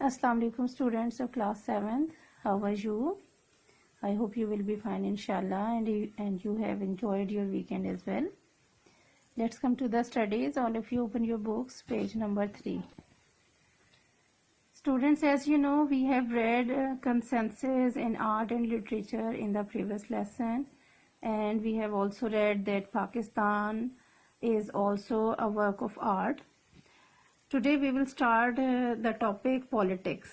Assalamu alaikum students of class 7th. How are you? I hope you will be fine inshallah and you have enjoyed your weekend as well. Let's come to the studies. All of you open your books, page number 3. Students, as you know, we have read consensus in art and literature in the previous lesson, and we have also read that Pakistan is also a work of art. Today we will start the topic politics.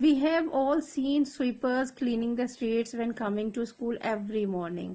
We have all seen sweepers cleaning the streets when coming to school every morning.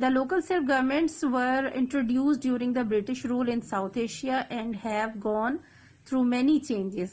The local self-governments were introduced during the British rule in South Asia and have gone through many changes.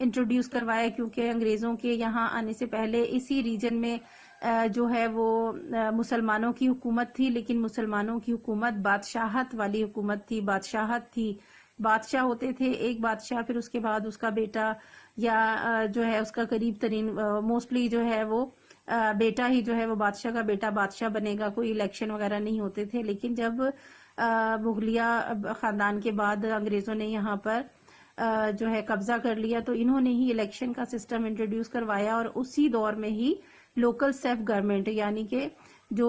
Introduce کروایا، کیونکہ انگریزوں کے یہاں آنے سے پہلے اسی region میں جو ہے وہ مسلمانوں کی حکومت تھی، لیکن مسلمانوں کی حکومت بادشاہت والی حکومت تھی، بادشاہت تھی، بادشاہ ہوتے تھے ایک بادشاہ، پھر اس کے بعد اس کا بیٹا یا جو ہے اس کا قریب ترین، موسٹلی جو ہے وہ بیٹا ہی جو ہے وہ بادشاہ کا بیٹا بادشاہ بنے گا، کوئی الیکشن وغیرہ نہیں ہوتے تھے. لیکن جب مغلیہ خاندان کے بعد انگریزوں نے یہاں پر جو ہے قبضہ کر لیا تو انہوں نے ہی الیکشن کا سسٹم انٹروڈیوس کروایا، اور اسی دور میں ہی لوکل سیلف گورنمنٹ، یعنی کہ جو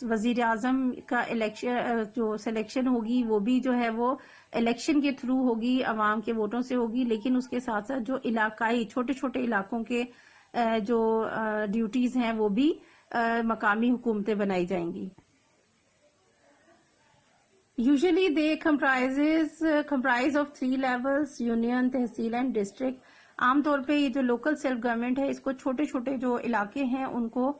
وزیر اعظم کا الیکشن جو سلیکشن ہوگی وہ بھی جو ہے وہ الیکشن کے تھرو ہوگی، عوام کے ووٹوں سے ہوگی، لیکن اس کے ساتھ ساتھ جو علاقائی چھوٹے چھوٹے علاقوں کے جو ڈیوٹیز ہیں وہ بھی مقامی حکومتیں بنائی جائیں گی. Usually they comprise of 3 levels: union, tehsil and district. عام طور پہ یہ جو لوکل سیلف گورنمنٹ ہے اس کو چھوٹے چھوٹے جو علاقے ہیں ان کو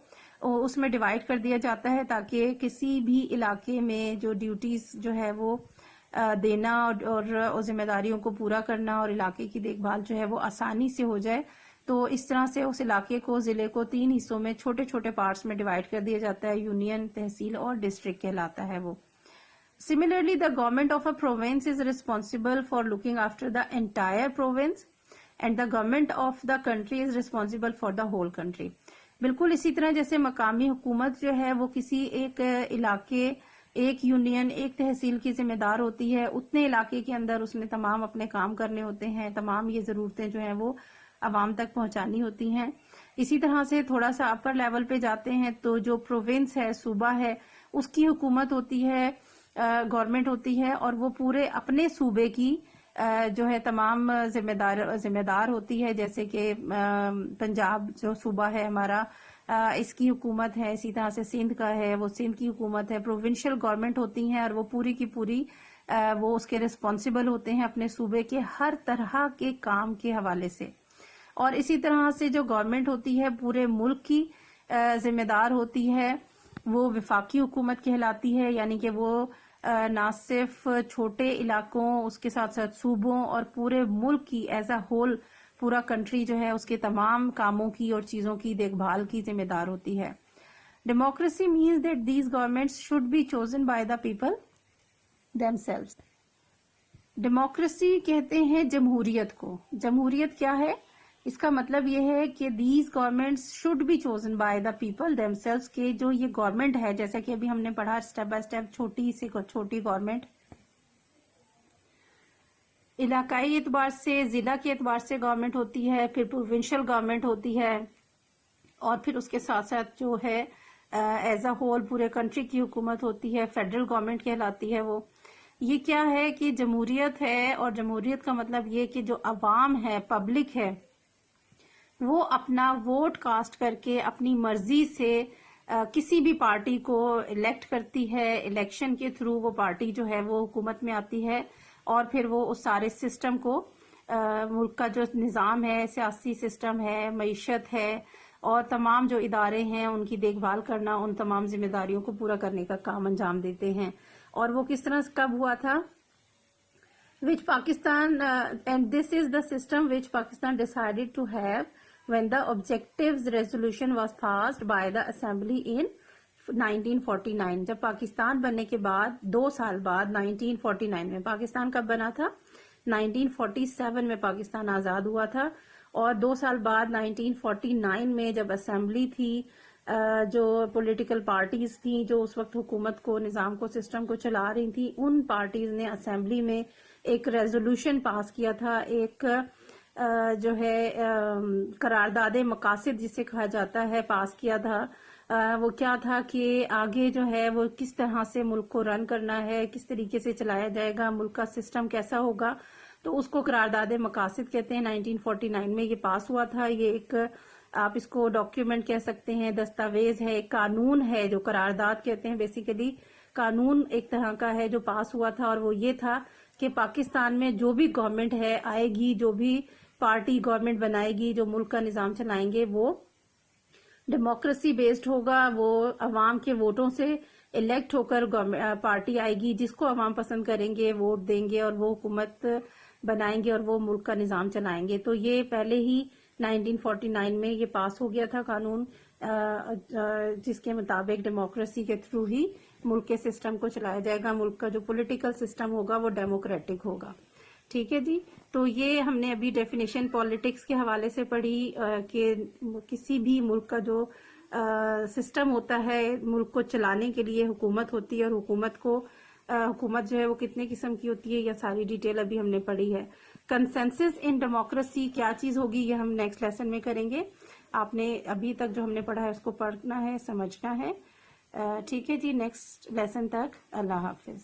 اس میں ڈیوائڈ کر دیا جاتا ہے، تاکہ کسی بھی علاقے میں جو ڈیوٹیز جو ہے وہ دینا اور ذمہ داریوں کو پورا کرنا اور علاقے کی دیکھ بھال جو ہے وہ آسانی سے ہو جائے. تو اس طرح سے اس علاقے کو، ضلع کو 3 حصوں میں چھوٹے چھوٹے پارٹس میں ڈیوائڈ کر دیا جاتا ہے. یونین، تحصیل اور ڈسٹرکٹ کہلاتا ہے وہ. Similarly, the government of a province is responsible for looking after the entire province, and the government of the country is responsible for the whole country. بالکل اسی طرح جیسے مقامی حکومت جو ہے وہ کسی ایک علاقے، ایک یونین، ایک تحصیل کی ذمہ دار ہوتی ہے، اتنے علاقے کے اندر اس نے تمام اپنے کام کرنے ہوتے ہیں، تمام یہ ضرورتیں جو ہیں وہ عوام تک پہنچانی ہوتی ہیں. اسی طرح سے تھوڑا سا اپر لیول پہ جاتے ہیں تو جو پروونس ہے، صوبہ ہے، اس کی حکومت ہوتی ہے، گورنمنٹ ہوتی ہے، اور وہ پورے اپنے صوبے کی جو ہے تمام ذمہ دار ہوتی ہے. جیسے کہ پنجاب جو صوبہ ہے ہمارا، اس کی حکومت ہے. اسی طرح سے سندھ کا ہے، وہ سندھ کی حکومت ہے. پروونشل گورنمنٹ ہوتی ہیں اور وہ پوری کی پوری وہ اس کے ریسپانسبل ہوتے ہیں اپنے صوبے کے ہر طرح کے کام کے حوالے سے. اور اسی طرح سے جو گورنمنٹ ہوتی ہے پورے ملک کی ذمہ دار ہوتی ہے، وہ وفاقی حکومت کہلاتی ہے. یعنی کہ وہ نہ صرف چھوٹے علاقوں، اس کے ساتھ ساتھ صوبوں اور پورے ملک کی ایز اے ہول، پورا کنٹری جو ہے اس کے تمام کاموں کی اور چیزوں کی دیکھ بھال کی ذمہ دار ہوتی ہے. Democracy means that these governments should be chosen by the people themselves. Democracy کہتے ہیں جمہوریت کو. جمہوریت کیا ہے؟ اس کا مطلب یہ ہے کہ these governments should be chosen by the people themselves، کہ جو یہ گورنمنٹ ہے، جیسا کہ ابھی ہم نے پڑھا اسٹیپ بائی اسٹیپ، چھوٹی سے چھوٹی گورنمنٹ، علاقائی اعتبار سے، ضلع کے اعتبار سے گورنمنٹ ہوتی ہے، پھر پروونشل گورنمنٹ ہوتی ہے، اور پھر اس کے ساتھ ساتھ جو ہے ایز اے ہول پورے کنٹری کی حکومت ہوتی ہے، فیڈرل گورنمنٹ کہلاتی ہے وہ. یہ کیا ہے کہ جمہوریت ہے، اور جمہوریت کا مطلب یہ کہ جو عوام ہے، پبلک ہے، وہ اپنا ووٹ کاسٹ کر کے اپنی مرضی سے کسی بھی پارٹی کو الیکٹ کرتی ہے. الیکشن کے تھرو وہ پارٹی جو ہے وہ حکومت میں آتی ہے، اور پھر وہ اس سارے سسٹم کو، ملک کا جو نظام ہے، سیاسی سسٹم ہے، معیشت ہے، اور تمام جو ادارے ہیں ان کی دیکھ بھال کرنا، ان تمام ذمہ داریوں کو پورا کرنے کا کام انجام دیتے ہیں. اور وہ کس طرح کب ہوا تھا؟ which Pakistan and this is the system which Pakistan decided to have when the objectives resolution was passed by the assembly in 1949. جب پاکستان بننے کے بعد 2 سال بعد 1949 میں، پاکستان کب بنا تھا؟ 1947 میں پاکستان آزاد ہوا تھا، اور 2 سال بعد 1949 میں جب اسمبلی تھی، جو پولیٹیکل پارٹیز تھیں جو اس وقت حکومت کو، نظام کو، سسٹم کو چلا رہی تھیں، ان پارٹیز نے اسمبلی میں ایک ریزولوشن پاس کیا تھا، ایک جو ہے قرارداد مقاصد جسے کہا جاتا ہے، پاس کیا تھا. وہ کیا تھا کہ آگے جو ہے وہ کس طرح سے ملک کو رن کرنا ہے، کس طریقے سے چلایا جائے گا، ملک کا سسٹم کیسا ہوگا. تو اس کو قرارداد مقاصد کہتے ہیں. 1949 میں یہ پاس ہوا تھا. یہ ایک، آپ اس کو ڈاکیومنٹ کہہ سکتے ہیں، دستاویز ہے، قانون ہے، جو قرارداد کہتے ہیں. بیسیکلی قانون ایک طرح کا ہے جو پاس ہوا تھا، اور وہ یہ تھا کہ پاکستان میں جو بھی گورنمنٹ ہے آئے گی، جو بھی پارٹی گورنمنٹ بنائے گی، جو ملک کا نظام چلائیں گے، وہ ڈیموکریسی بیسڈ ہوگا. وہ عوام کے ووٹوں سے الیکٹ ہو کر پارٹی آئے گی، جس کو عوام پسند کریں گے، ووٹ دیں گے، اور وہ حکومت بنائیں گے اور وہ ملک کا نظام چلائیں گے. تو یہ پہلے ہی 1949 میں یہ پاس ہو گیا تھا قانون، جس کے مطابق ڈیموکریسی کے تھرو ہی ملک کے سسٹم کو چلایا جائے گا. ملک کا جو پولیٹیکل سسٹم ہوگا وہ ڈیموکریٹک ہوگا. ٹھیک ہے جی. تو یہ ہم نے ابھی ڈیفینیشن پالیٹکس کے حوالے سے پڑھی کہ کسی بھی ملک کا جو سسٹم ہوتا ہے، ملک کو چلانے کے لیے حکومت ہوتی ہے، اور حکومت جو ہے وہ کتنے قسم کی ہوتی ہے، یہ ساری ڈیٹیل ابھی ہم نے پڑھی ہے. کنسنسس ان ڈیموکریسی کیا چیز ہوگی، یہ ہم نیکسٹ لیسن میں کریں گے. آپ نے ابھی تک جو ہم نے پڑھا ہے اس کو پڑھنا ہے، سمجھنا ہے. ٹھیک ہے جی. نیکسٹ لیسن تک اللہ حافظ.